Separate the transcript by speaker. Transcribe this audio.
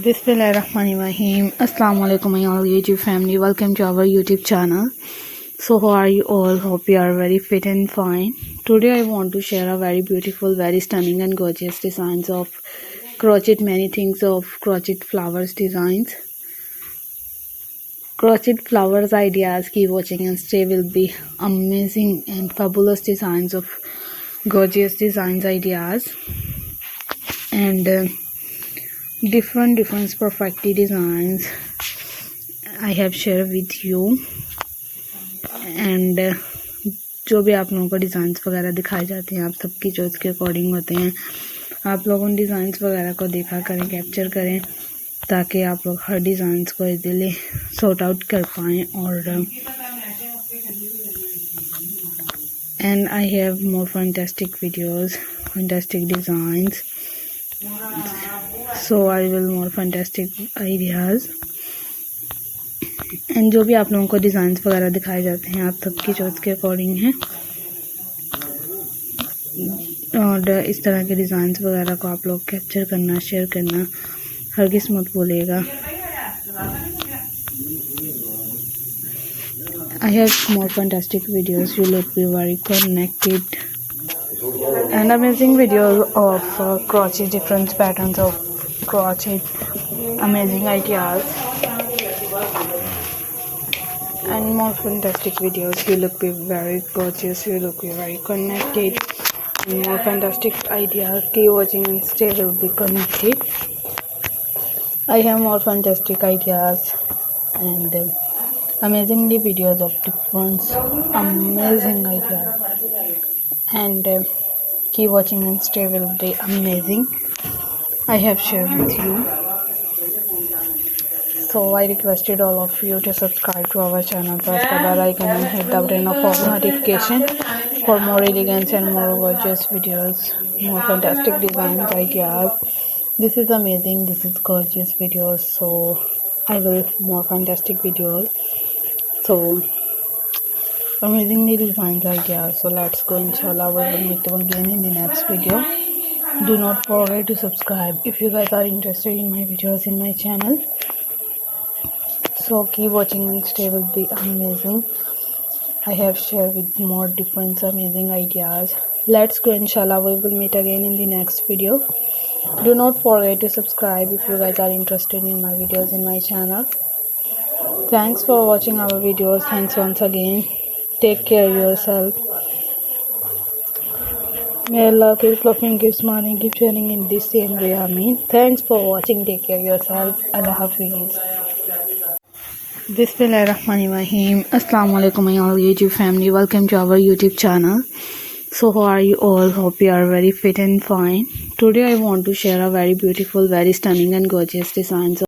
Speaker 1: Bismillahirrahmanirrahim. Assalamu alaikum my all YouTube family. Welcome to our YouTube channel. So how are you all? Hope you are very fit and fine. Today I want to share a very beautiful, very stunning and gorgeous designs of crochet, many things of crochet flowers designs. Crochet flowers ideas, keep watching and stay, will be amazing and fabulous designs of gorgeous designs ideas and different perfectly designs I have shared with you. And जो भी आप लोगों को designs वगैरह दिखाए जाते हैं आप सबकी चॉइस के अकॉर्डिंग होते हैं. आप लोग उन डिज़ाइंस वगैरह को देखा करें, कैप्चर करें ताकि आप लोग हर डिज़ाइंस को इजीली सॉर्ट आउट कर पाएँ. और and I have more fantastic videos, fantastic designs, so I will more fantastic ideas. And जो भी आप लोगों को डिज़ाइंस वगैरह दिखाए जाते हैं आप सबकी चॉइस के अकॉर्डिंग हैं. और इस तरह के डिज़ाइंस वगैरह को आप लोग कैप्चर करना, शेयर करना हरगिज़ मत भूलिएगा. I have more fantastic videos. You look be very connected and amazing videos of crochet, different patterns of crochet, amazing ideas and more fantastic videos. You look be very gorgeous, you look be very connected, more fantastic ideas. Keep watching and stay, will be connected. I have more fantastic ideas and amazingly videos of different amazing ideas and keep watching and stay, will be amazing. I have shared with you. So I requested all of you to subscribe to our channel, press the bell icon and hit the button of all notification for more elegance and more gorgeous videos, more fantastic designs, ideas. This is amazing, this is gorgeous videos, so I will more fantastic videos, so amazingly designs, ideas. So let's go, inshallah we will meet again in the next video. Do not forget to subscribe if you guys are interested in my videos in my channel. So keep watching and stay, will be amazing. I have shared with more different amazing ideas. Let's go, inshallah we will meet again in the next video. Do not forget to subscribe if you guys are interested in my videos in my channel. Thanks for watching our videos. Thanks once again. Take care of yourself. May Allah keep loving, keep smiling, keep sharing in this same way. Ameen. Thanks for watching. Take care of yourself. Allah Hafiz. Bismillahirrahmanirrahim. Assalamu alaikum my all YouTube family. Welcome to our YouTube channel. So how are you all? Hope you are very fit and fine. Today I want to share a very beautiful, very stunning and gorgeous designs